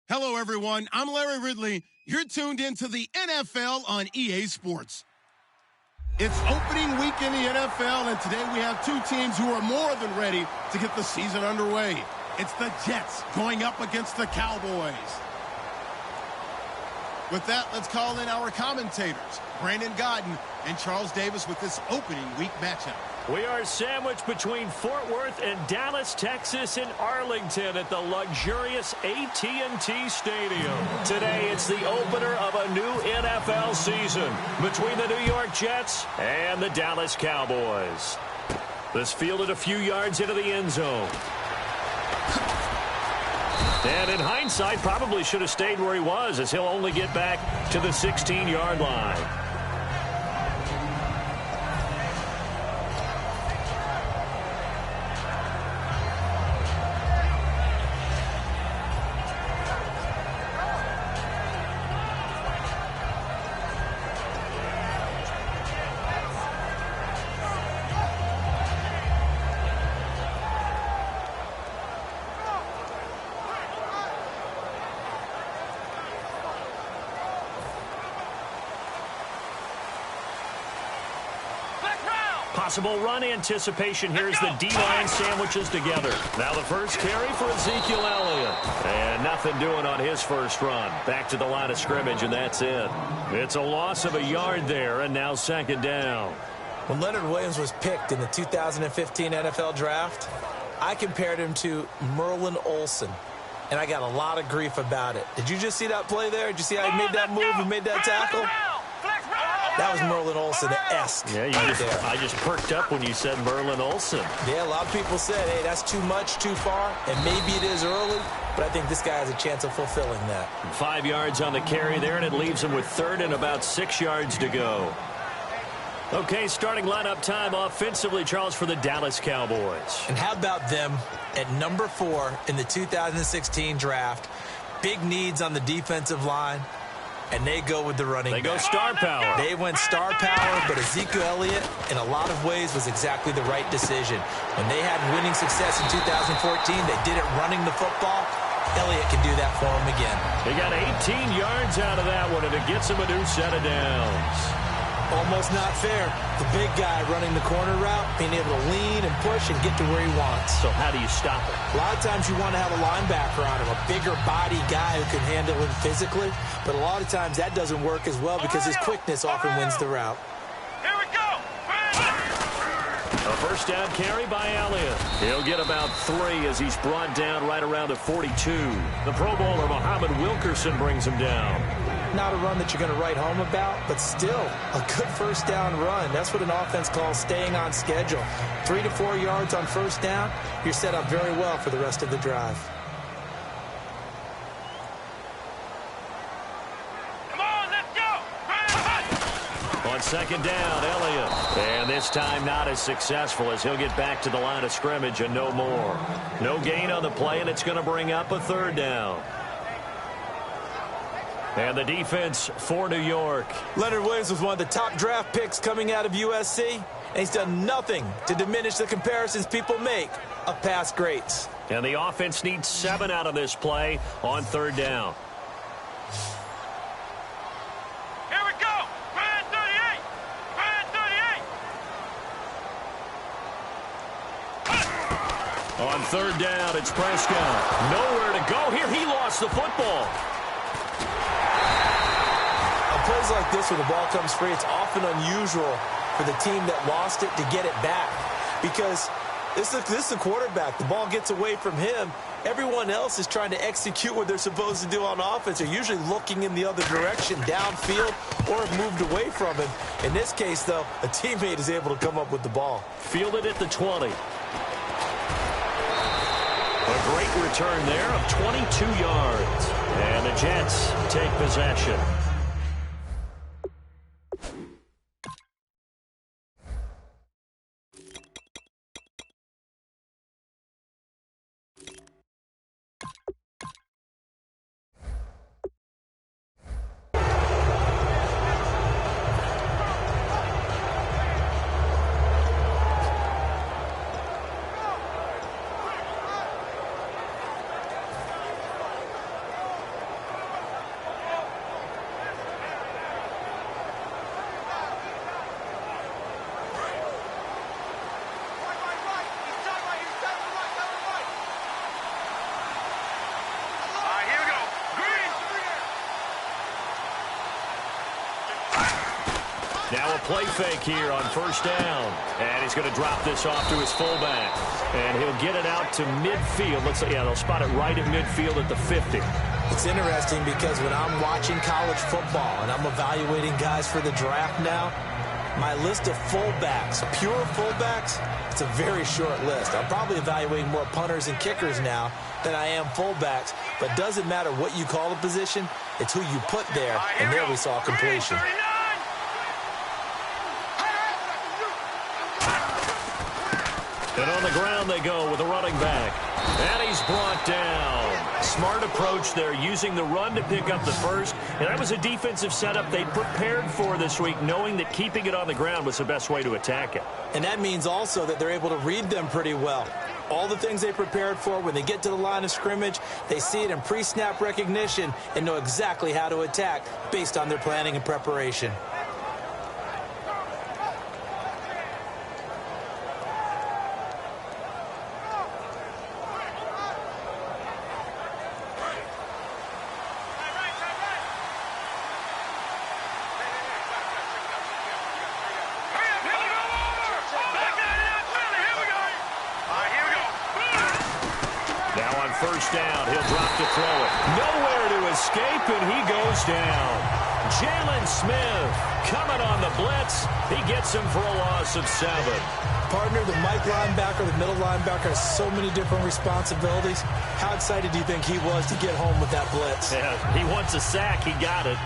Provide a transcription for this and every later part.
Hello, everyone. I'm Larry Ridley. You're tuned into the NFL on EA Sports. It's opening week in the NFL, and today we have two teams who are more than ready to get the season underway. It's the Jets going up against the Cowboys. With that, let's call in our commentators, Brandon Godden and Charles Davis, with this opening week matchup. We are sandwiched between Fort Worth and Dallas, Texas, and Arlington at the luxurious AT&T Stadium. Today, it's the opener of a new NFL season between the New York Jets and the Dallas Cowboys. This fielded a few yards into the end zone. And in hindsight, probably should have stayed where he was, as he'll only get back to the 16-yard line. Possible run anticipation here as the D-line sandwiches together. Now the first carry for Ezekiel Elliott. And nothing doing on his first run. Back to the line of scrimmage, and that's it. It's a loss of a yard there, and now second down. When Leonard Williams was picked in the 2015 NFL Draft, I compared him to Merlin Olsen, and I got a lot of grief about it. Did you just see that play there? Did you see how he made that move and made that tackle? That was Merlin Olsen-esque. Yeah, I just perked up when you said Merlin Olsen. Yeah, a lot of people said, hey, that's too much, too far, and maybe it is early, but I think this guy has a chance of fulfilling that. 5 yards on the carry there, and it leaves him with third and about 6 yards to go. Okay, starting lineup time offensively, Charles, for the Dallas Cowboys. And how about them at number 4 in the 2016 draft? Big needs on the defensive line. And they go with the running back. They go star power. They went star power, but Ezekiel Elliott, in a lot of ways, was exactly the right decision. When they had winning success in 2014, they did it running the football. Elliott can do that for them again. They got 18 yards out of that one, and it gets him a new set of downs. Almost not fair. The big guy running the corner route, being able to lean and push and get to where he wants. So how do you stop it? A lot of times you want to have a linebacker on him, a bigger body guy who can handle him physically. But a lot of times that doesn't work as well because his quickness often wins the route. Here we go. A first down carry by Elliott. He'll get about 3 as he's brought down right around the 42. The Pro Bowler Muhammad Wilkerson brings him down. Not a run that you're going to write home about, but still a good first down run. That's what an offense calls staying on schedule. 3 to 4 yards on first down, you're set up very well for the rest of the drive. Come on, let's go. On second down, Elliott. And this time not as successful as he'll get back to the line of scrimmage and no more. No gain on the play, and it's going to bring up a third down. And the defense for New York. Leonard Williams was one of the top draft picks coming out of USC, and he's done nothing to diminish the comparisons people make of past greats. And the offense needs 7 out of this play on third down. Here we go. Brand 38. Brand 38. On third down, it's Prescott. Nowhere to go here. He lost the football. Plays like this where the ball comes free, it's often unusual for the team that lost it to get it back because this is the quarterback. The ball gets away from him. Everyone else is trying to execute what they're supposed to do on offense. They're usually looking in the other direction, downfield, or have moved away from him. In this case, though, a teammate is able to come up with the ball. Fielded at the 20. A great return there of 22 yards. And the Jets take possession. little play fake here on first down. And he's going to drop this off to his fullback. And he'll get it out to midfield. Looks like, yeah, they'll spot it right at midfield at the 50. It's interesting because when I'm watching college football and I'm evaluating guys for the draft now, my list of fullbacks, pure fullbacks, it's a very short list. I'm probably evaluating more punters and kickers now than I am fullbacks. But doesn't matter what you call the position, it's who you put there. And there we saw completion. And on the ground they go with a running back. And he's brought down. Smart approach there, using the run to pick up the first. And that was a defensive setup they prepared for this week, knowing that keeping it on the ground was the best way to attack it. And that means also that they're able to read them pretty well. All the things they prepared for, when they get to the line of scrimmage, they see it in pre-snap recognition and know exactly how to attack based on their planning and preparation. First down, he'll drop to throw it. Nowhere to escape, and he goes down. Jalen Smith coming on the blitz. He gets him for a loss of 7. Partner, the Mike linebacker, the middle linebacker has so many different responsibilities. How excited do you think he was to get home with that blitz? Yeah, he wants a sack. He got it.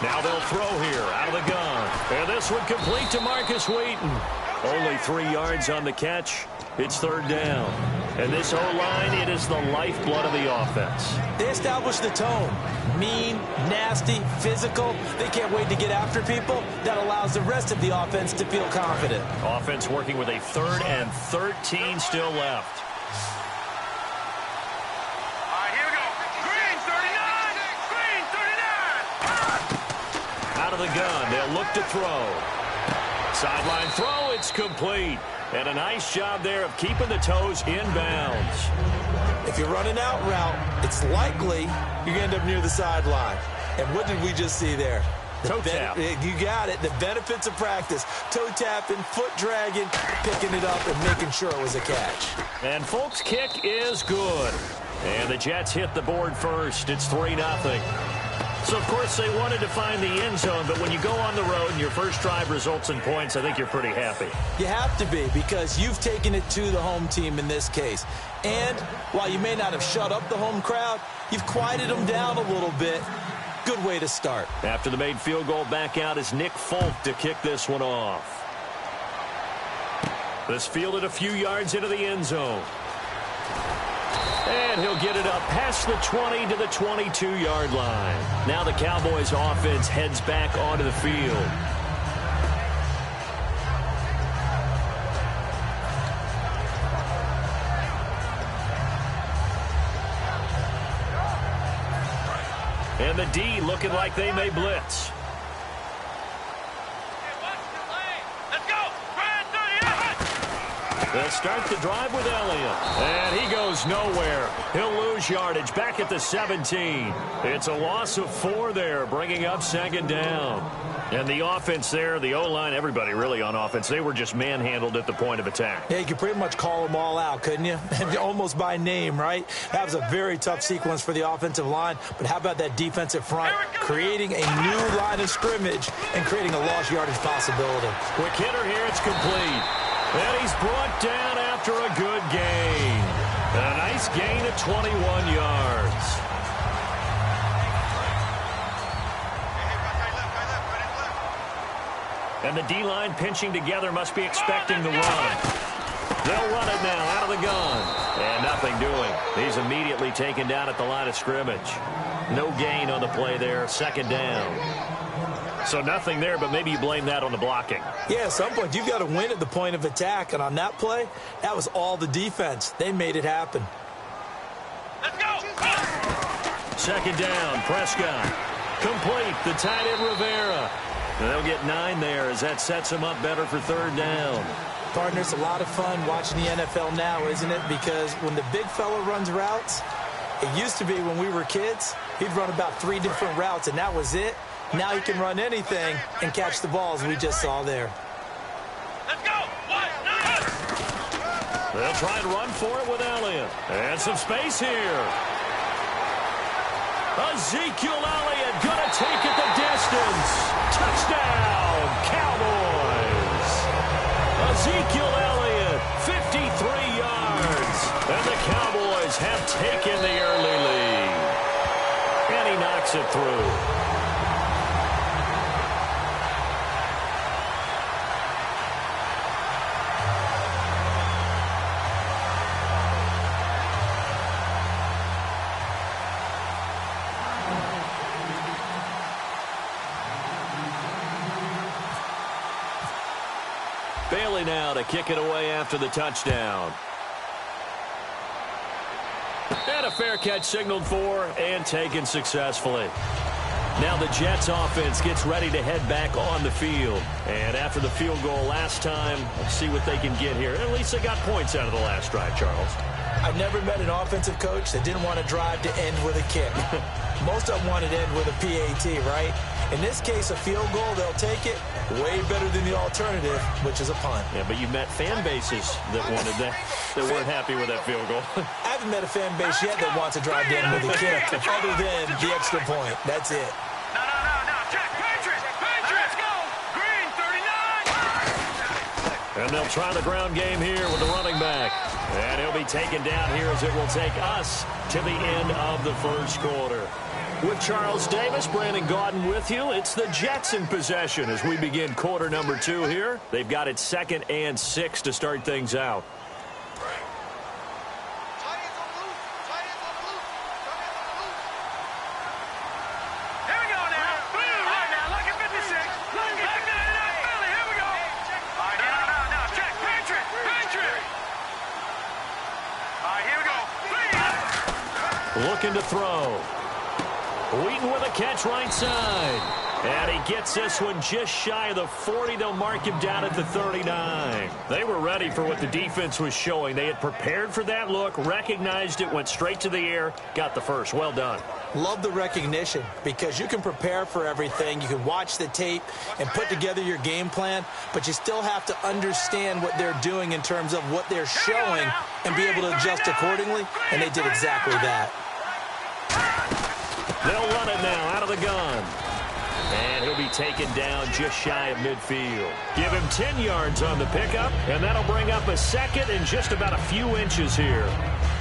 Now they'll throw here out of the gun. And this one complete to Marcus Wheaton. Only 3 yards on the catch. It's third down. And this O-line, it is the lifeblood of the offense. They establish the tone. Mean, nasty, physical. They can't wait to get after people. That allows the rest of the offense to feel confident. Offense working with a 3rd and 13 still left. The gun, they'll look to throw. Sideline throw, it's complete. And a nice job there of keeping the toes in bounds. If you're running out route, it's likely you're going to end up near the sideline. And what did we just see there? Toe tap. You got it. The benefits of practice. Toe tapping, foot dragging, picking it up, and making sure it was a catch. And Folk's kick is good. And the Jets hit the board first. It's 3-0. So, of course, they wanted to find the end zone, but when you go on the road and your first drive results in points, I think you're pretty happy. You have to be, because you've taken it to the home team in this case. And while you may not have shut up the home crowd, you've quieted them down a little bit. Good way to start. After the made field goal, back out is Nick Folk to kick this one off. This fielded a few yards into the end zone. And he'll get it up past the 20 to the 22-yard line. Now the Cowboys offense heads back onto the field. And the D looking like they may blitz. They'll start the drive with Elliott. And he goes nowhere. He'll lose yardage back at the 17. It's a loss of 4 there, bringing up second down. And the offense there, the O-line, everybody really on offense, they were just manhandled at the point of attack. Yeah, you could pretty much call them all out, couldn't you? Almost by name, right? That was a very tough sequence for the offensive line. But how about that defensive front? Creating a new line of scrimmage and creating a lost yardage possibility. Quick hitter here, it's complete. And he's brought down after a good gain. A nice gain of 21 yards. And the D-line pinching together must be expecting the run. They'll run it now out of the gun. And nothing doing. He's immediately taken down at the line of scrimmage. No gain on the play there. Second down. So nothing there, but maybe you blame that on the blocking. Yeah, at some point, you've got to win at the point of attack. And on that play, that was all the defense. They made it happen. Let's go! Second down, Prescott. Complete. The tight end Rivera. And they'll get 9 there as that sets them up better for third down. Partner, it's a lot of fun watching the NFL now, isn't it? Because when the big fella runs routes, it used to be when we were kids, he'd run about 3 different routes, and that was it. Now he can run anything and catch the balls we just saw there. Let's go. They'll try and run for it with Elliott. And some space here. Ezekiel Elliott going to take it the distance. Touchdown, Cowboys. Ezekiel Elliott, 53 yards. And the Cowboys have taken the early lead. And he knocks it through. Bailey now to kick it away after the touchdown. And a fair catch signaled for and taken successfully. Now the Jets offense gets ready to head back on the field. And after the field goal last time, let's see what they can get here. At least they got points out of the last drive, Charles. I've never met an offensive coach that didn't want to drive to end with a kick. Most of them wanted to end with a PAT, right? In this case, a field goal, they'll take it. Way better than the alternative, which is a punt. Yeah, but you met fan bases that wanted that, that weren't happy with that field goal. I haven't met a fan base yet that wants to drive to end with a kick, other than the extra point. That's it. No. Check. Patriots. Let's go. Green, 39. And they'll try the ground game here with the running back. And he'll be taken down here as it will take us to the end of the first quarter. With Charles Davis, Brandon Gaudin with you. It's the Jets in possession as we begin quarter number 2 here. They've got it 2nd and 6 to start things out. Here we go now. All right, now, look at 56. Look at Philly. Here we go. All right, now. Check. Patriot. All right, here we go. Looking to throw. Wheaton with a catch right side. And he gets this one just shy of the 40. They'll mark him down at the 39. They were ready for what the defense was showing. They had prepared for that look, recognized it, went straight to the air, got the first. Well done. Love the recognition because you can prepare for everything. You can watch the tape and put together your game plan, but you still have to understand what they're doing in terms of what they're showing and be able to adjust accordingly, and they did exactly that. They'll run it now out of the gun. And he'll be taken down just shy of midfield. Give him 10 yards on the pickup, and that'll bring up a second and just about a few inches here.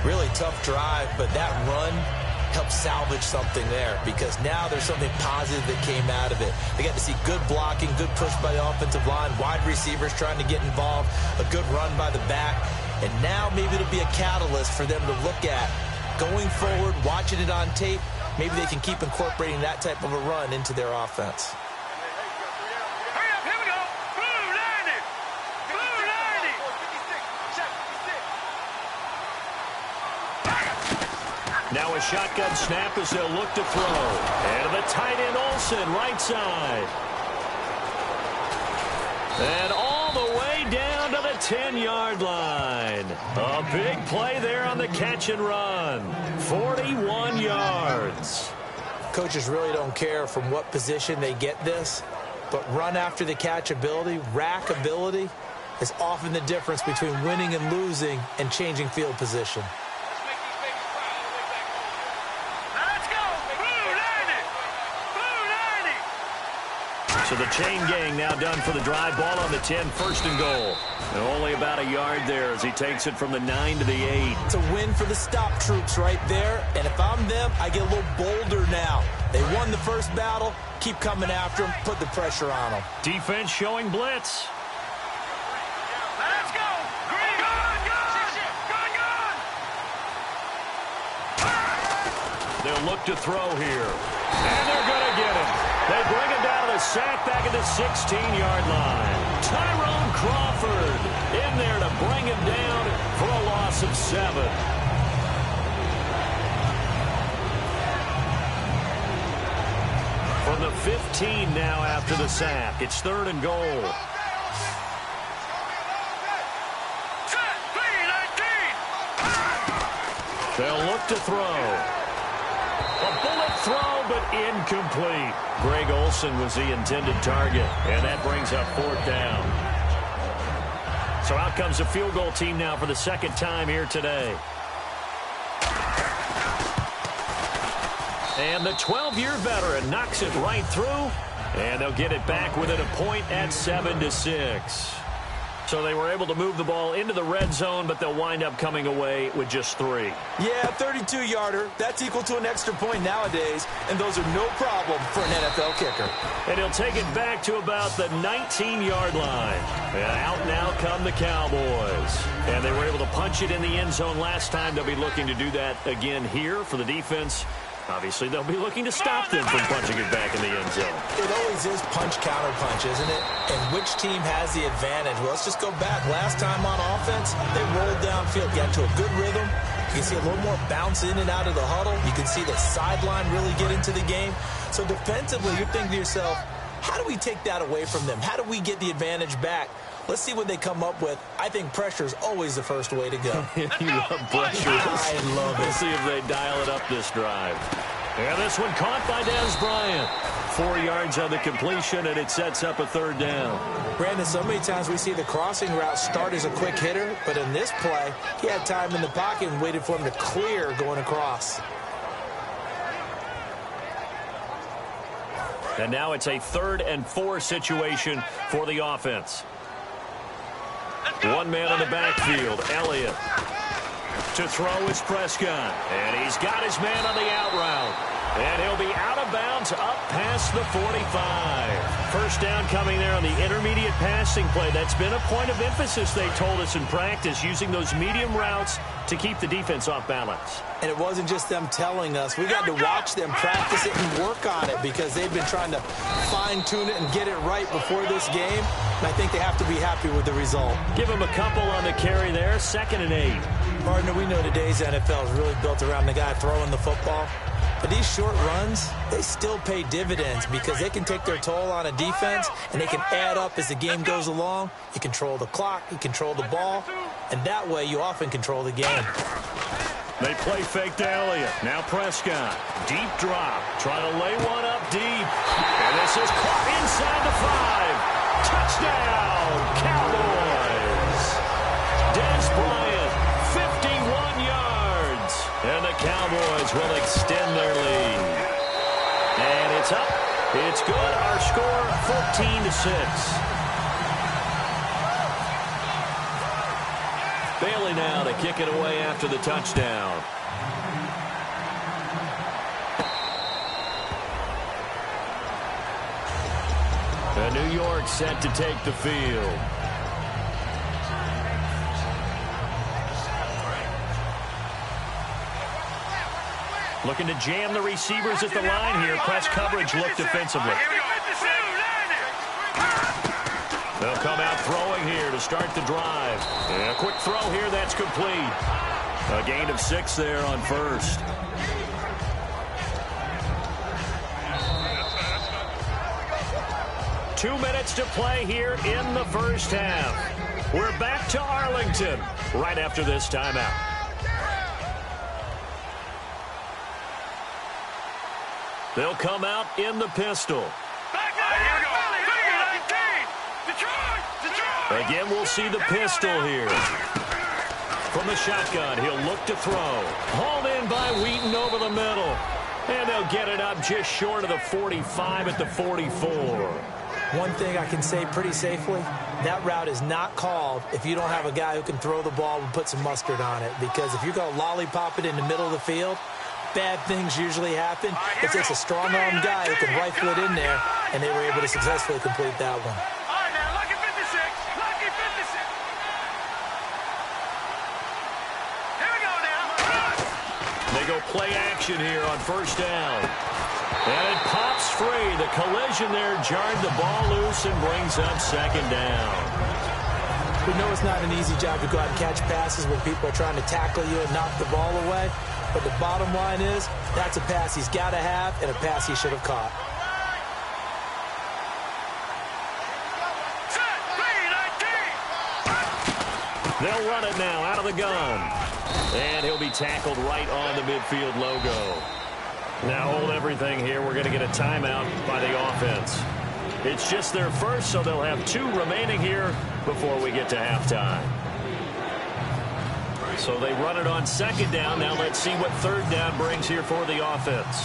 Really tough drive, but that run helped salvage something there because now there's something positive that came out of it. They got to see good blocking, good push by the offensive line, wide receivers trying to get involved, a good run by the back, and now maybe it'll be a catalyst for them to look at going forward, watching it on tape. Maybe they can keep incorporating that type of a run into their offense. Hurry up, here we go. Blue 90. Now a shotgun snap as they'll look to throw. And the tight end Olsen, right side. And all the way down to the 10-yard line. A big play there on the catch and run. 41 yards. Coaches really don't care from what position they get this, but run after the catch ability, rack ability, is often the difference between winning and losing and changing field position. So the chain gang now done for the drive. Ball on the 10, 1st and goal. And only about a yard there as he takes it from the 9 to the 8. It's a win for the stop troops right there. And if I'm them, I get a little bolder now. They won the first battle. Keep coming after them. Put the pressure on them. Defense showing blitz. Let's go. Green. Gun. They'll look to throw here. And they're going to get him. They bring him down to the sack back at the 16-yard line. Tyrone Crawford in there to bring him down for a loss of 7. 15 now after the sack. It's 3rd and goal. They'll look to throw. A bullet throw, but incomplete. Greg Olsen was the intended target, and that brings up 4th down. So out comes the field goal team now for the 2nd time here today. And the 12-year veteran knocks it right through, and they'll get it back within a point at 7-6. So they were able to move the ball into the red zone, but they'll wind up coming away with just 3. Yeah, 32-yarder. That's equal to an extra point nowadays, and those are no problem for an NFL kicker. And he'll take it back to about the 19-yard line. And out now come the Cowboys. And they were able to punch it in the end zone last time. They'll be looking to do that again here for the defense. Obviously, they'll be looking to stop them from punching it back in the end zone. It always is punch-counter-punch, isn't it? And which team has the advantage? Well, let's just go back. Last time on offense, they rolled downfield, got to a good rhythm. You can see a little more bounce in and out of the huddle. You can see the sideline really get into the game. So defensively, you're thinking to yourself, how do we take that away from them? How do we get the advantage back? Let's see what they come up with. I think pressure is always the first way to go. You love pressure. I love it. We'll see if they dial it up this drive. And this one caught by Dez Bryant. 4 yards on the completion, and it sets up a 3rd down. Brandon, so many times we see the crossing route start as a quick hitter, but in this play, he had time in the pocket and waited for him to clear going across. And now it's a 3rd and 4 situation for the offense. One man in the backfield, Elliott. To throw is Prescott. And he's got his man on the out route. And he'll be out of bounds up past the 45. First down coming there on the intermediate passing play. That's been a point of emphasis, they told us in practice, using those medium routes to keep the defense off balance. And it wasn't just them telling us. We got to watch them practice it and work on it because they've been trying to fine-tune it and get it right before this game. And I think they have to be happy with the result. Give them a couple on the carry there, 2nd and 8. Partner, we know today's NFL is really built around the guy throwing the football. But these short runs, they still pay dividends because they can take their toll on a defense and they can add up as the game goes along. You control the clock, you control the ball, and that way you often control the game. They play fake to Elliott. Now Prescott. Deep drop. Trying to lay one up deep. And this is caught inside the 5. Touchdown, Cowboys. Dez Bryant, 51 yards. And the Cowboys will extend their lead. And it's up. It's good. Our score, 14-6. Bailey now to kick it away after the touchdown. New York set to take the field. Looking to jam the receivers at the line here. Press coverage look defensively. They'll come out throwing here to start the drive. And a quick throw here, that's complete. A gain of 6 there on first. Two minutes to play here in the first half. We're back to Arlington right after this timeout. They'll come out in the pistol. Again, we'll see the pistol here. From the shotgun, he'll look to throw. Hauled in by Wheaton over the middle. And they'll get it up just short of the 45 at the 44. One thing I can say pretty safely, that route is not called if you don't have a guy who can throw the ball and put some mustard on it. Because if you're going to lollipop it in the middle of the field, bad things usually happen. It takes a strong-armed guy who can rifle it in there, and they were able to successfully complete that one. They go play action here on first down. And it pops free. The collision there jarred the ball loose and brings up second down. We know it's not an easy job to go out and catch passes when people are trying to tackle you and knock the ball away. But the bottom line is, that's a pass he's got to have and a pass he should have caught. They'll run it now out of the gun. And he'll be tackled right on the midfield logo. Now hold everything here. We're going to get a timeout by the offense. It's just their first, so they'll have 2 remaining here before we get to halftime. So they run it on second down. Now let's see what third down brings here for the offense.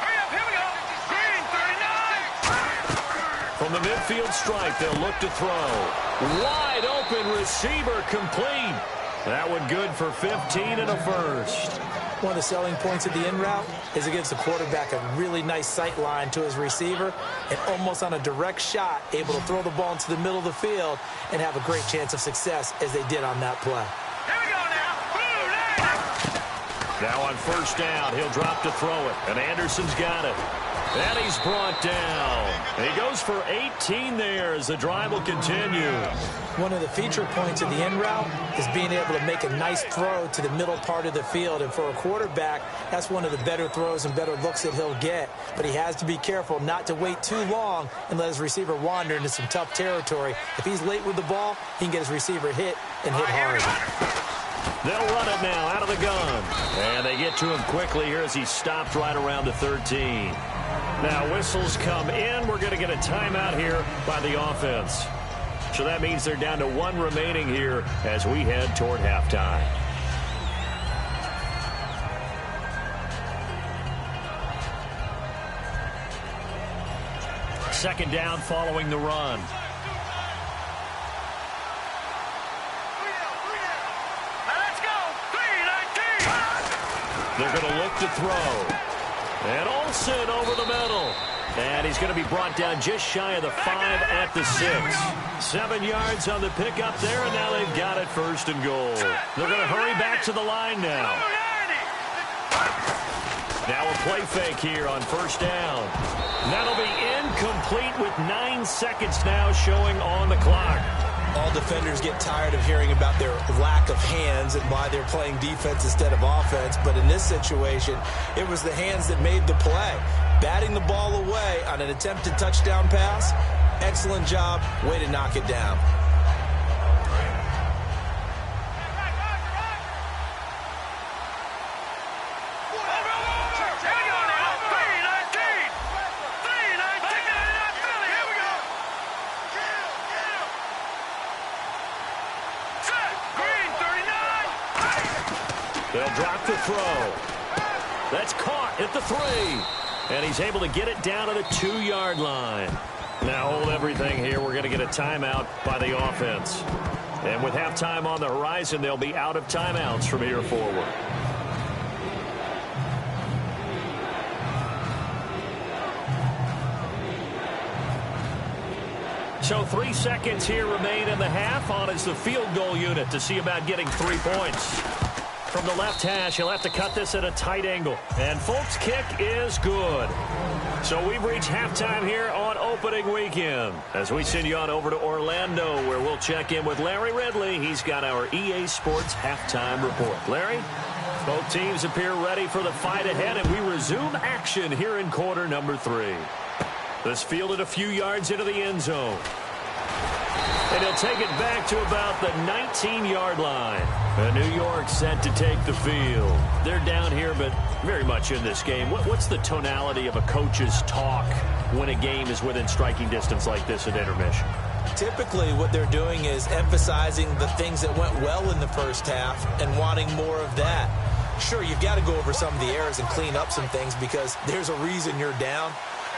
Hurry up, here we go. Green, 39. From the midfield stripe, they'll look to throw. Wide open receiver complete. That one good for 15 and a first. One of the selling points of the in route is it gives the quarterback a really nice sight line to his receiver and almost on a direct shot able to throw the ball into the middle of the field and have a great chance of success as they did on that play. Here we go now. Now on first down, he'll drop to throw it, and Anderson's got it. And he's brought down. He goes for 18 there as the drive will continue. One of the feature points of the in route is being able to make a nice throw to the middle part of the field. And for a quarterback, that's one of the better throws and better looks that he'll get. But he has to be careful not to wait too long and let his receiver wander into some tough territory. If he's late with the ball, he can get his receiver hit and hit hard. They'll run it now out of the gun. And they get to him quickly here as he stopped right around the 13. Now whistles come in. We're going to get a timeout here by the offense. So that means they're down to 1 remaining here as we head toward halftime. Second down following the run. They're going to look to throw. And Olsen over the middle. And he's going to be brought down just shy of the 5 at the 6. 7 yards on the pickup there, and now they've got it first and goal. They're going to hurry back to the line now. Now a play fake here on first down. That'll be incomplete with 9 seconds now showing on the clock. All defenders get tired of hearing about their lack of hands and why they're playing defense instead of offense. But in this situation, it was the hands that made the play. Batting the ball away on an attempted touchdown pass. Excellent job. Way to knock it down. They'll drop the throw. That's caught at the 3. And he's able to get it down to the 2-yard line. Now hold everything here. We're going to get a timeout by the offense. And with halftime on the horizon, they'll be out of timeouts from here forward. So 3 seconds here remain in the half. On is the field goal unit to see about getting 3 points. From the left hash, he'll have to cut this at a tight angle. And Folk's kick is good. So we've reached halftime here on opening weekend. As we send you on over to Orlando, where we'll check in with Larry Ridley. He's got our EA Sports halftime report. Larry? Both teams appear ready for the fight ahead, and we resume action here in quarter number 3. This fielded a few yards into the end zone. And he'll take it back to about the 19-yard line. And New York set to take the field. They're down here, but very much in this game. What's the tonality of a coach's talk when a game is within striking distance like this at intermission? Typically, what they're doing is emphasizing the things that went well in the first half and wanting more of that. Sure, you've got to go over some of the errors and clean up some things because there's a reason you're down.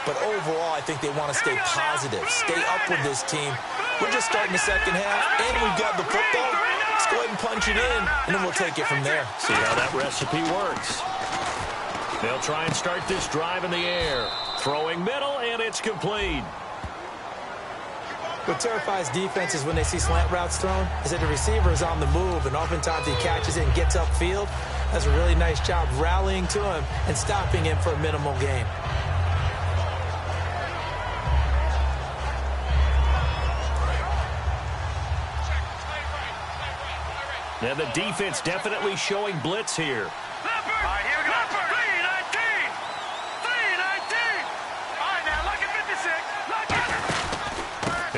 But overall, I think they want to stay positive, stay up with this team. We're just starting the second half, and we've got the football. Let's go ahead and punch it in, and then we'll take it from there. See how that recipe works. They'll try and start this drive in the air. Throwing middle, and it's complete. What terrifies defenses when they see slant routes thrown is that the receiver is on the move, and oftentimes he catches it and gets upfield. Does a really nice job rallying to him and stopping him for a minimal gain. And the defense definitely showing blitz here. All right, here we go. 3-19. 3-19. All right, now, look at 56. Look at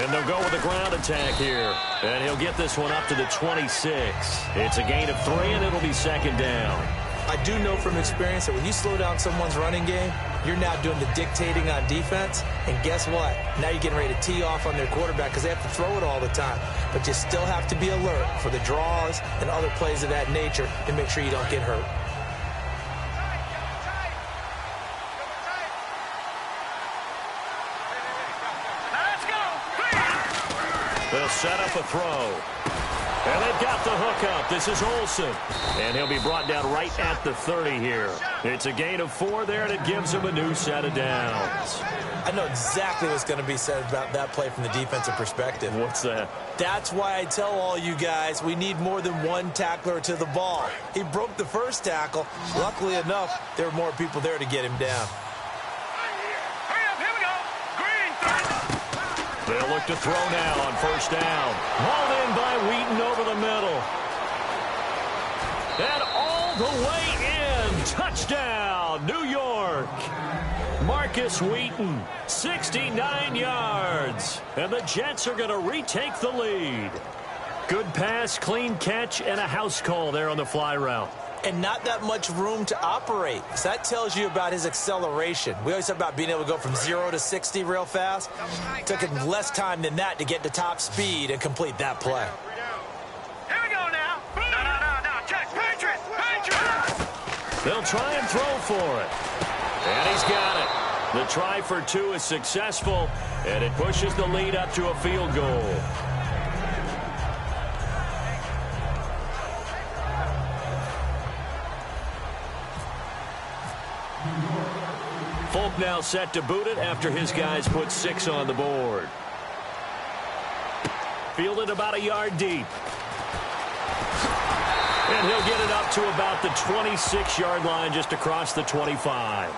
it. And they'll go with a ground attack here. And he'll get this one up to the 26. It's a gain of 3, and it'll be second down. I do know from experience that when you slow down someone's running game, you're now doing the dictating on defense. And guess what? Now you're getting ready to tee off on their quarterback because they have to throw it all the time. But you still have to be alert for the draws and other plays of that nature to make sure you don't get hurt. They'll set up a throw. And they've got the hook up. This is Olsen. And he'll be brought down right at the 30 here. It's a gain of 4 there, and it gives him a new set of downs. I know exactly what's going to be said about that play from the defensive perspective. What's that? That's why I tell all you guys we need more than one tackler to the ball. He broke the first tackle. Luckily enough, there were more people there to get him down. They'll look to throw now on first down. Hauled in by Wheaton over the middle. And all the way in. Touchdown, New York. Marcus Wheaton, 69 yards. And the Jets are going to retake the lead. Good pass, clean catch, and a house call there on the fly route. And not that much room to operate. So that tells you about his acceleration. We always talk about being able to go from 0 to 60 real fast. It took him less time than that to get to top speed and complete that play. Here we go now. No. Check. Patriot. They'll try and throw for it. And he's got it. The try for 2 is successful, and it pushes the lead up to a field goal. Folk now set to boot it after his guys put 6 on the board. Fielded about a yard deep. And he'll get it up to about the 26-yard line just across the 25.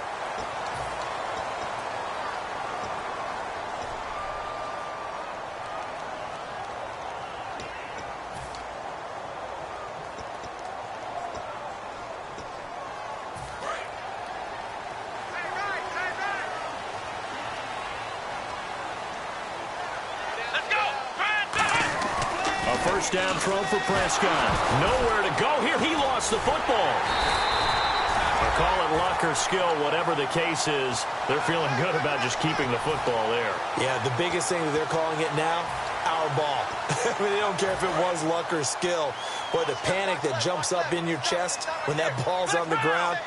First down throw for Prescott. Nowhere to go here. He lost the football. I'll call it luck or skill, whatever the case is. They're feeling good about just keeping the football there. Yeah, the biggest thing that they're calling it now, our ball. I mean, they don't care if it was luck or skill. Boy, the panic that jumps up in your chest when that ball's on the ground,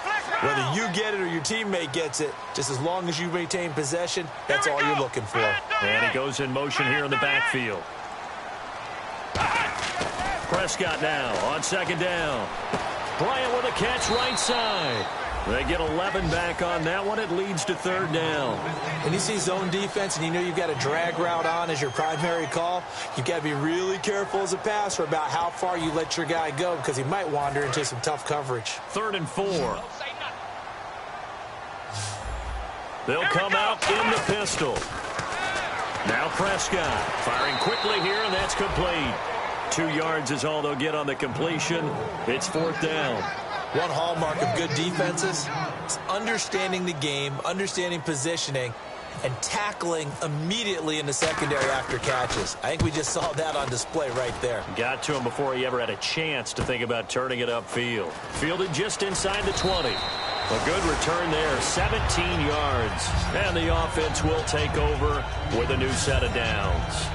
whether you get it or your teammate gets it, just as long as you maintain possession, that's all you're looking for. And he goes in motion here in the backfield. Prescott now on second down. Bryant with a catch right side. They get 11 back on that one. It leads to third down. When you see zone defense and you know you've got a drag route on as your primary call, you've got to be really careful as a passer about how far you let your guy go because he might wander into some tough coverage. 3rd and 4. They'll come out in the pistol. Now Prescott firing quickly here, and that's complete. 2 yards is all they'll get on the completion. It's 4th down. One hallmark of good defenses is understanding the game, understanding positioning, and tackling immediately in the secondary after catches. I think we just saw that on display right there. Got to him before he ever had a chance to think about turning it upfield. Fielded just inside the 20. A good return there, 17 yards. And the offense will take over with a new set of downs.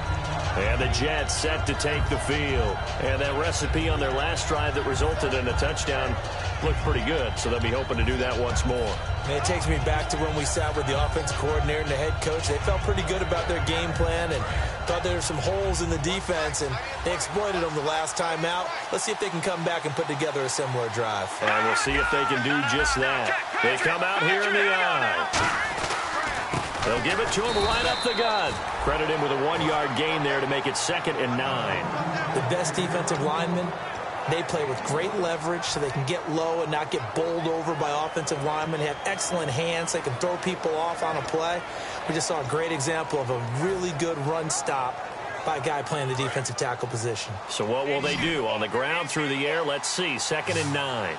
And the Jets set to take the field. And that recipe on their last drive that resulted in a touchdown looked pretty good, so they'll be hoping to do that once more. And it takes me back to when we sat with the offensive coordinator and the head coach. They felt pretty good about their game plan and thought there were some holes in the defense, and they exploited them the last time out. Let's see if they can come back and put together a similar drive. And we'll see if they can do just that. They come out here in the eye. They'll give it to him right up the gut. Credit him with a 1-yard gain there to make it 2nd and 9. The best defensive linemen, they play with great leverage so they can get low and not get bowled over by offensive linemen. They have excellent hands. They can throw people off on a play. We just saw a great example of a really good run stop by a guy playing the defensive tackle position. So what will they do? On the ground, through the air? Let's see. 2nd and 9.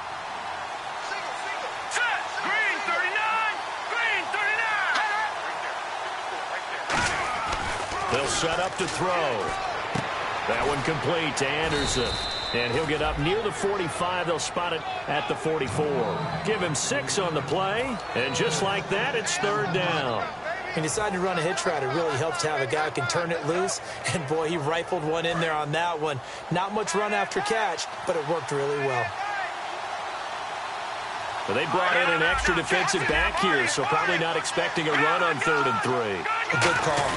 They'll set up to throw. That one complete to Anderson. And he'll get up near the 45. They'll spot it at the 44. Give him 6 on the play. And just like that, it's third down. He decided to run a hitch route. It really helps to have a guy who can turn it loose. And, boy, he rifled one in there on that one. Not much run after catch, but it worked really well. Well, they brought in an extra defensive back here, so probably not expecting a run on 3rd and 3. A good call.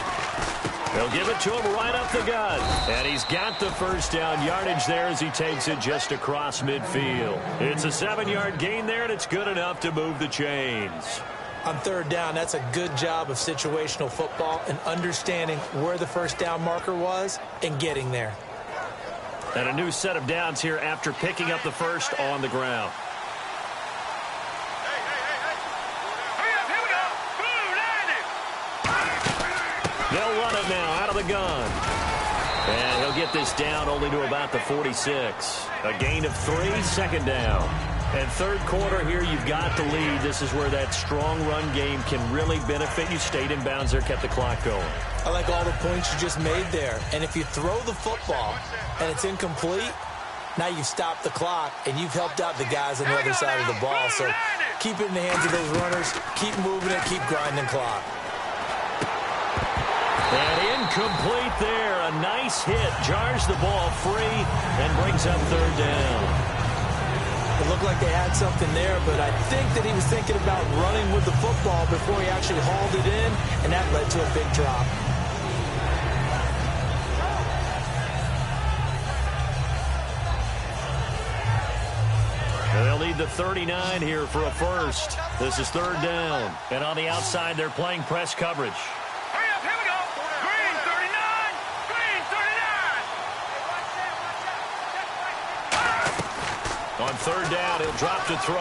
They'll give it to him right up the gut. And he's got the first down yardage there as he takes it just across midfield. It's a 7-yard gain there, and it's good enough to move the chains. On 3rd down, that's a good job of situational football and understanding where the first down marker was and getting there. And a new set of downs here after picking up the first on the ground. They'll run it now out of the gun. And he'll get this down only to about the 46. A gain of 3, 2nd down. And 3rd quarter here, you've got the lead. This is where that strong run game can really benefit you. Stayed in bounds there, kept the clock going. I like all the points you just made there. And if you throw the football and it's incomplete, now you've stopped the clock and you've helped out the guys on the other side of the ball. So keep it in the hands of those runners. Keep moving it. Keep grinding clock. And incomplete there. A nice hit. Jars the ball free and brings up 3rd down. It looked like they had something there, but I think that he was thinking about running with the football before he actually hauled it in, and that led to a big drop. And they'll need the 39 here for a first. This is 3rd down. And on the outside, they're playing press coverage. Hurry up, here we go. Green 39. Green 39. On 3rd down, he'll drop to throw.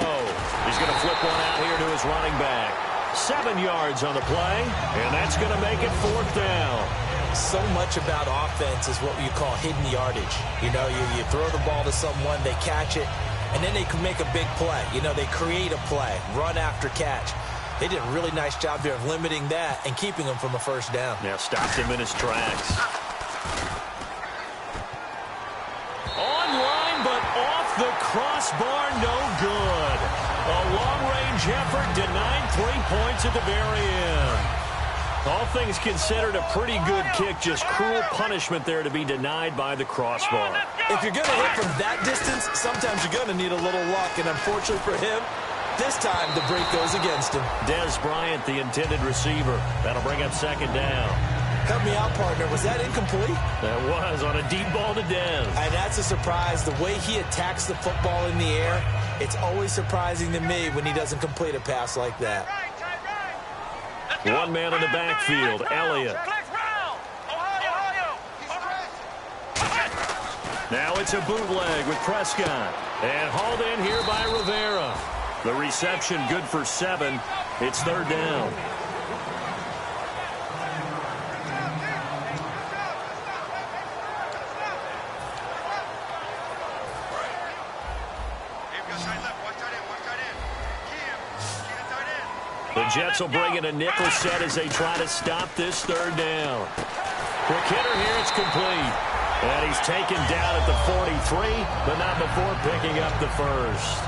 He's going to flip one out here to his running back. 7 yards on the play, and that's going to make it 4th down. So much about offense is what you call hidden yardage. You know, you throw the ball to someone, they catch it, and then they can make a big play. You know, they create a play, run after catch. They did a really nice job there of limiting that and keeping him from a first down. Now stopped him in his tracks. Online, but off the crossbar, no good. A long-range effort denied 3 points at the very end. All things considered, a pretty good kick, just cruel punishment there to be denied by the crossbar. If you're going to hit from that distance, sometimes you're going to need a little luck, and unfortunately for him, this time the break goes against him. Des Bryant, the intended receiver. That'll bring up 2nd down. Help me out, partner. Was that incomplete? That was on a deep ball to Des. And that's a surprise. The way he attacks the football in the air, it's always surprising to me when he doesn't complete a pass like that. One man in the backfield, Elliott. Now it's a bootleg with Prescott. And hauled in here by Rivera. The reception good for 7. It's 3rd down. The Jets will bring in a nickel set as they try to stop this 3rd down. Quick hitter here, it's complete. And he's taken down at the 43, but not before picking up the first.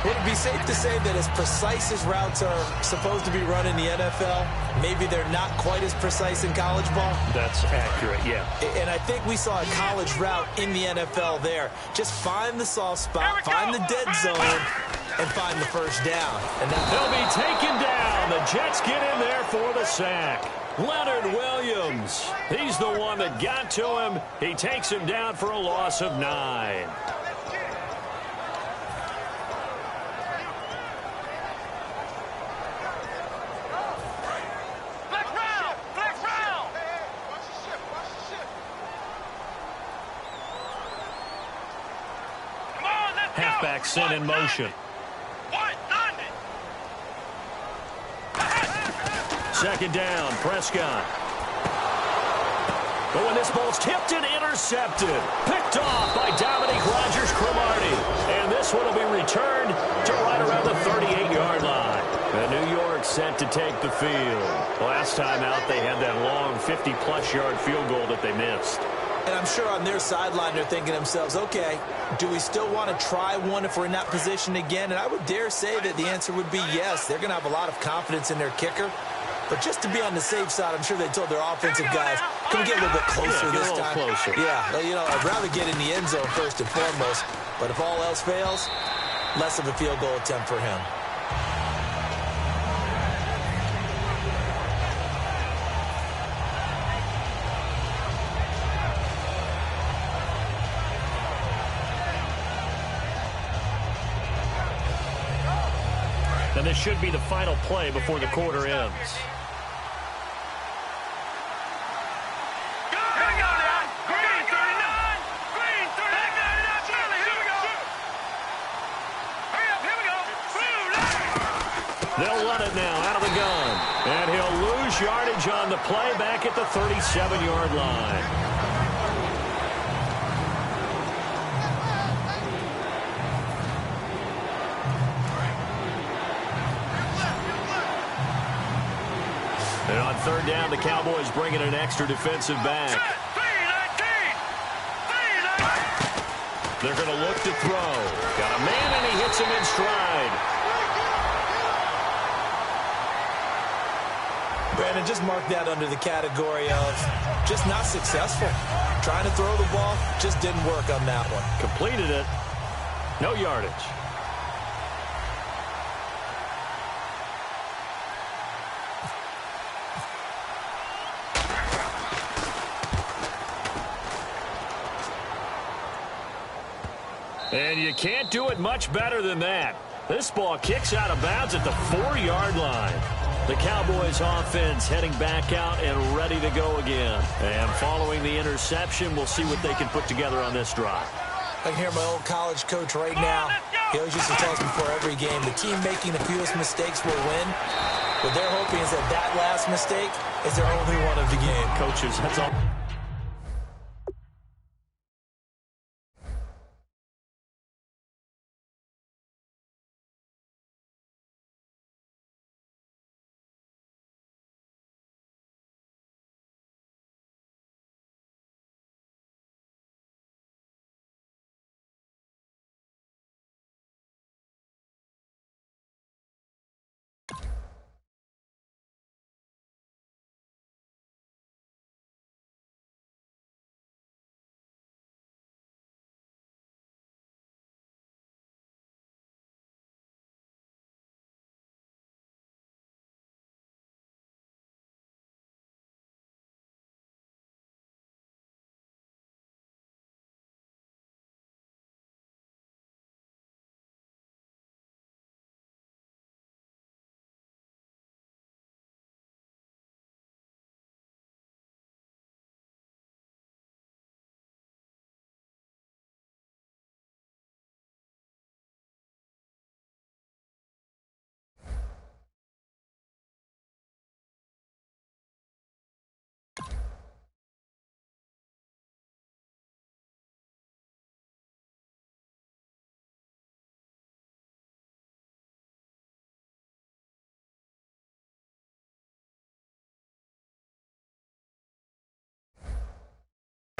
Would it be safe to say that as precise as routes are supposed to be run in the NFL, maybe they're not quite as precise in college ball? That's accurate, yeah. And I think we saw a college route in the NFL there. Just find the soft spot, find the dead zone, and find the first down. And they'll be taken down. The Jets get in there for the sack. Leonard Williams, he's the one that got to him. He takes him down for a loss of 9. Halfback sent in motion. 2nd down, Prescott. But when this ball's tipped and intercepted, picked off by Dominique Rodgers-Cromartie. And this one will be returned to right around the 38-yard line. And New York set to take the field. Last time out, they had that long 50-plus yard field goal that they missed. And I'm sure on their sideline they're thinking to themselves, okay, do we still want to try one if we're in that position again? And I would dare say that the answer would be yes. They're going to have a lot of confidence in their kicker. But just to be on the safe side, I'm sure they told their offensive guys, can we get a little bit closer this time? Closer. Yeah, you know, I'd rather get in the end zone first and foremost. But if all else fails, less of a field goal attempt for him. And this should be the final play before the quarter ends. They'll run it now out of the gun. And he'll lose yardage on the play back at the 37-yard line. And on third down, the Cowboys bring in an extra defensive back. They're going to look to throw. Got a man, and he hits him in stride. Brandon, just mark that under the category of just not successful. Trying to throw the ball, just didn't work on that one. Completed it. No yardage. And you can't do it much better than that. This ball kicks out of bounds at the 4-yard line. The Cowboys offense heading back out and ready to go again. And following the interception, we'll see what they can put together on this drive. I can hear my old college coach right now. He always used to tell us before every game, the team making the fewest mistakes will win. What they're hoping is that that last mistake is their only one of the game. Coaches, that's all.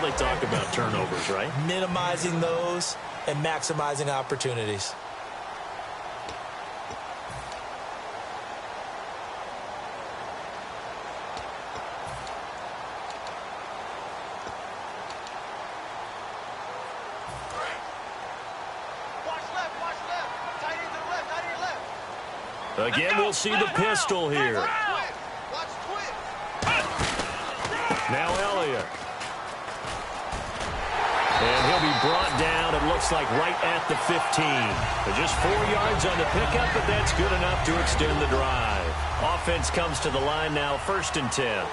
They talk about turnovers, right? Minimizing those and maximizing opportunities. Again, we'll see the pistol here. Now Elliott. And he'll be brought down, it looks like, right at the 15. But just 4 yards on the pickup, but that's good enough to extend the drive. Offense comes to the line now, 1st and 10.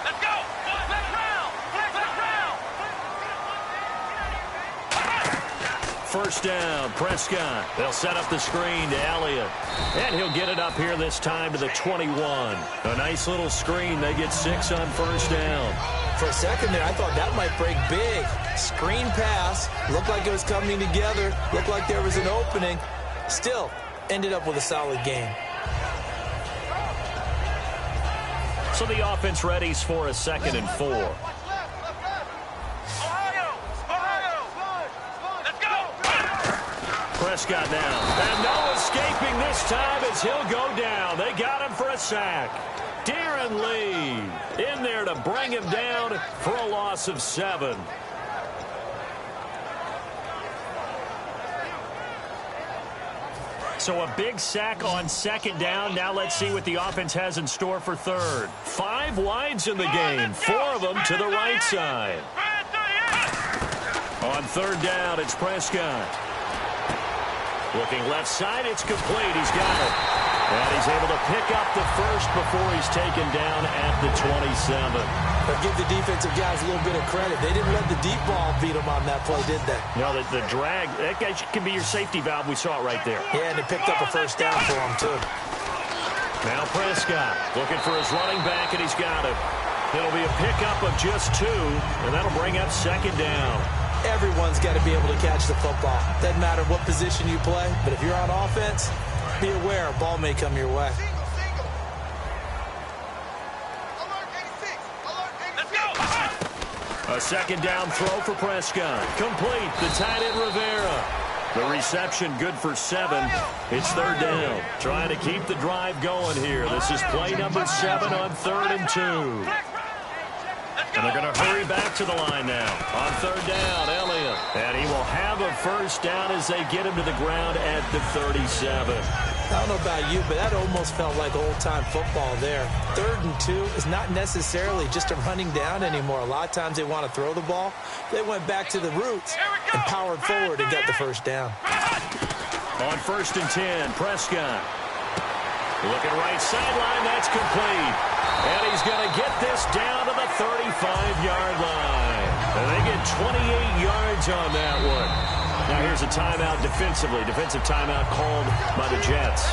Let's go! Let's round! Let's round! First down, Prescott. They'll set up the screen to Elliott. And he'll get it up here this time to the 21. A nice little screen. They get 6 on first down. For a second there, I thought that might break big. Screen pass. Looked like it was coming together. Looked like there was an opening. Still, ended up with a solid game. So the offense readies for a 2nd and 4. Prescott now. And no escaping this time as he'll go down. They got him for a sack. Darren Lee in there to bring him down for a loss of 7. So a big sack on 2nd down. Now let's see what the offense has in store for 3rd. 5 wides in the game, 4 of them to the right side. On 3rd down, it's Prescott. Looking left side, it's complete. He's got it. And he's able to pick up the first before he's taken down at the 27. But give the defensive guys a little bit of credit. They didn't let the deep ball beat them on that play, did they? No, the drag, that guy can be your safety valve. We saw it right there. Yeah, and it picked up a first down for him, too. Now Prescott looking for his running back, and he's got it. It'll be a pickup of just 2, and that'll bring up 2nd down. Everyone's got to be able to catch the football. Doesn't matter what position you play, but if you're on offense, be aware a ball may come your way. A 2nd down throw for Prescott. Complete. The tight end Rivera. The reception good for 7. It's 3rd down. Trying to keep the drive going here. This is play number 7 on 3rd and 2. And they're going to hurry back to the line now. On 3rd down, Elliott. And he will have a first down as they get him to the ground at the 37. I don't know about you, but that almost felt like old-time football there. 3rd and 2 is not necessarily just a running down anymore. A lot of times they want to throw the ball. They went back to the roots and powered forward and got the first down. On 1st and 10, Prescott. Looking right sideline, that's complete. And he's going to get this down to the 35-yard line. And they get 28 yards on that one. Now here's a timeout defensively. Defensive timeout called by the Jets.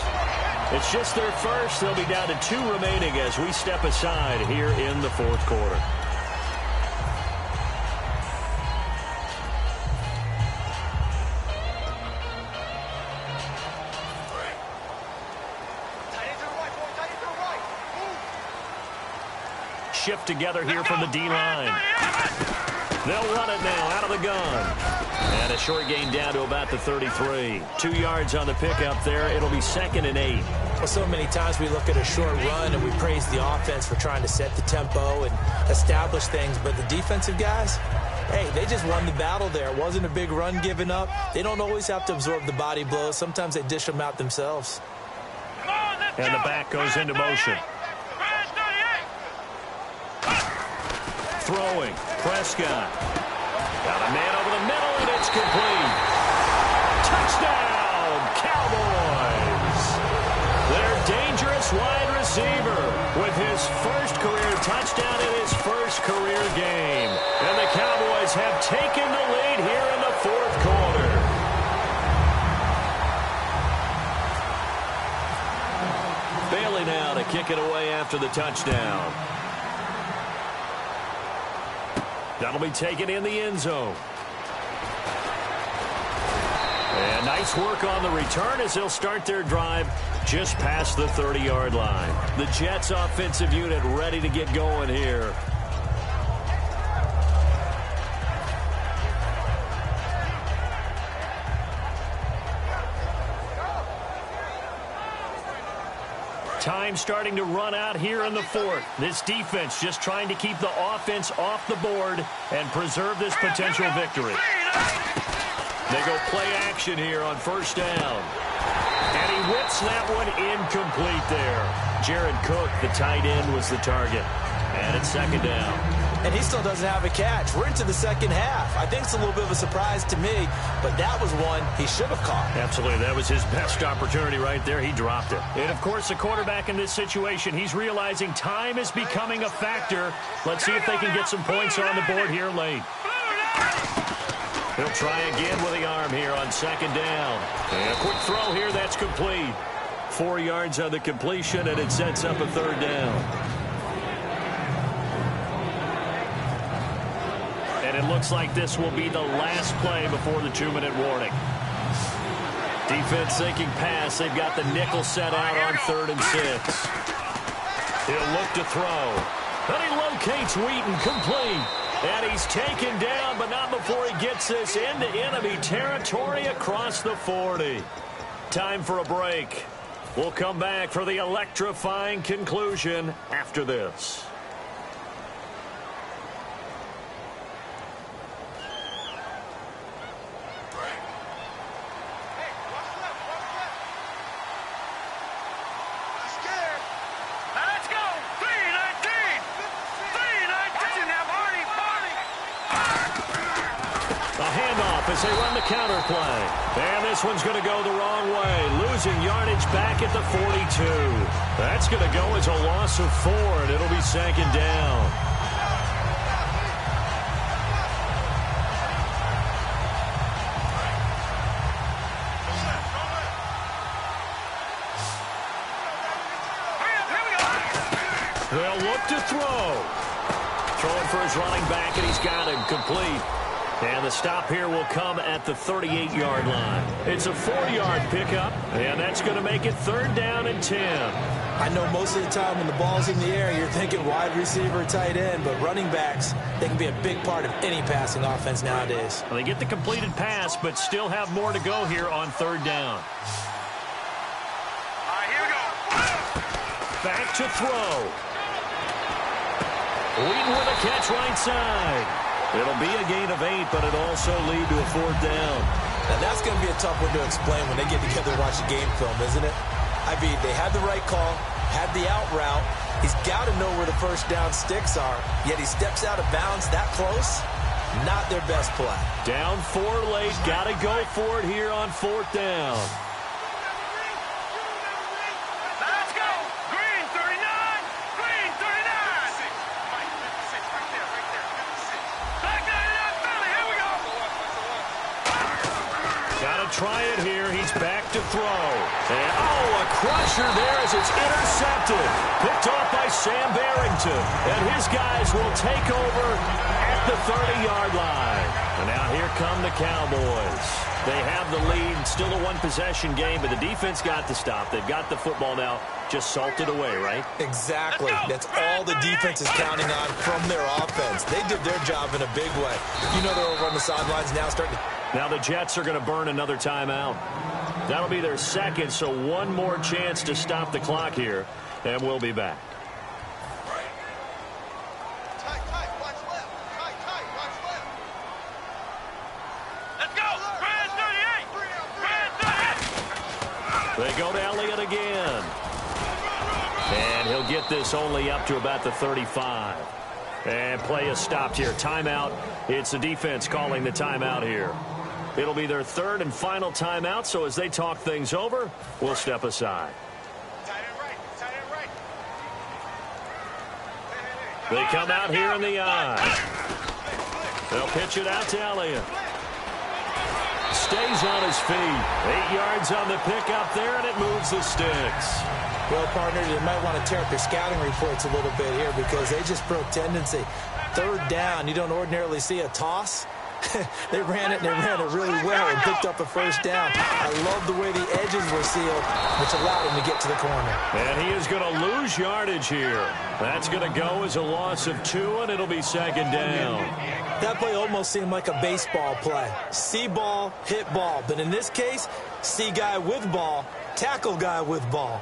It's just their first. They'll be down to 2 remaining as we step aside here in the 4th quarter. Shift together here from the D-line. They'll run it now out of the gun. And a short gain down to about the 33. 2 yards on the pickup there. It'll be 2nd and 8. Well, so many times we look at a short run and we praise the offense for trying to set the tempo and establish things. But the defensive guys, hey, they just won the battle there. It wasn't a big run given up. They don't always have to absorb the body blows. Sometimes they dish them out themselves. And the back goes into motion. Throwing. Prescott. Got a man over the middle, and it's complete. Touchdown, Cowboys. Their dangerous wide receiver with his first career touchdown in his first career game. And the Cowboys have taken the lead here in the 4th quarter. Bailey now to kick it away after the touchdown. That'll be taken in the end zone. And nice work on the return as they'll start their drive just past the 30-yard line. The Jets offensive unit ready to get going here. Time starting to run out here in the 4th. This defense just trying to keep the offense off the board and preserve this potential victory. They go play action here on 1st down. And he whips that one incomplete there. Jared Cook, the tight end, was the target. And it's 2nd down. And he still doesn't have a catch. We're into the 2nd half. I think it's a little bit of a surprise to me, but that was one he should have caught. Absolutely. That was his best opportunity right there. He dropped it. And, of course, the quarterback in this situation, he's realizing time is becoming a factor. Let's see if they can get some points on the board here late. He'll try again with the arm here on 2nd down. And a quick throw here. That's complete. 4 yards on the completion, and it sets up a 3rd down. And it looks like this will be the last play before the 2-minute warning. Defense thinking pass. They've got the nickel set out on 3rd and 6. He'll look to throw. And he locates Wheaton, complete. And he's taken down, but not before he gets this into enemy territory across the 40. Time for a break. We'll come back for the electrifying conclusion after this. As they run the counter play. And this one's going to go the wrong way. Losing yardage back at the 42. That's going to go as a loss of 4, and it'll be second down. They'll look to throw. Throwing for his running back, and he's got him complete. And the stop here will come at the 38-yard line. It's a 4-yard pickup, and that's going to make it third down and 10. I know most of the time when the ball's in the air, you're thinking wide receiver, tight end, but running backs, they can be a big part of any passing offense nowadays. Well, they get the completed pass, but still have more to go here on third down. All right, here we go. Back to throw. Wheaton with a catch right side. It'll be a gain of 8, but it'll also lead to a fourth down. Now, that's going to be a tough one to explain when they get together and watch the game film, isn't it? I mean, they had the right call, had the out route. He's got to know where the first down sticks are, yet he steps out of bounds that close. Not their best play. Down 4 late. Got to go for it here on fourth down. Let's go. Green 39. Green 39. Got to try it here. He's back to throw. And, a crusher there as it's intercepted. Picked off by Sam Barrington. And his guys will take over at the 30-yard line. And now here come the Cowboys. They have the lead. Still a one-possession game, but the defense got to stop. They've got the football now. Just salted away, right? Exactly. That's all the defense is counting on from their offense. They did their job in a big way. You know they're over on the sidelines now starting to... Now the Jets are going to burn another timeout. That'll be their second, so one more chance to stop the clock here, and we'll be back. Let's go. Brand 38. They go to Elliott again. And he'll get this only up to about the 35. And play is stopped here. Timeout. It's the defense calling the timeout here. It'll be their third and final timeout, so as they talk things over, we'll step aside. They come out here in the eye. They'll pitch it out to Elliott. Stays on his feet. 8 yards on the pickup there, and it moves the sticks. Well, partners, they might want to tear up their scouting reports a little bit here because they just broke tendency. Third down, you don't ordinarily see a toss. They ran it, and they ran it really well and picked up a first down. I love the way the edges were sealed, which allowed him to get to the corner. And he is going to lose yardage here. That's going to go as a loss of 2, and it'll be second down. That play almost seemed like a baseball play. See ball, hit ball. But in this case, see guy with ball, tackle guy with ball.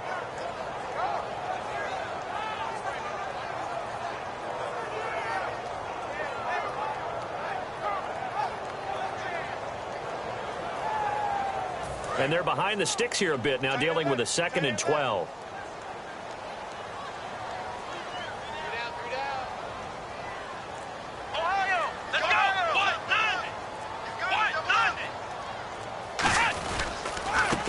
And they're behind the sticks here a bit now, dealing with a 2nd and 12. Ohio, let's go.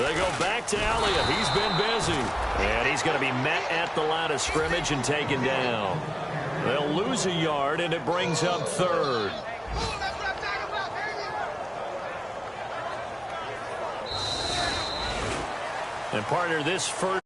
They go back to Elliott. He's been busy. And he's going to be met at the line of scrimmage and taken down. They'll lose a yard, and it brings up third. And partner, this first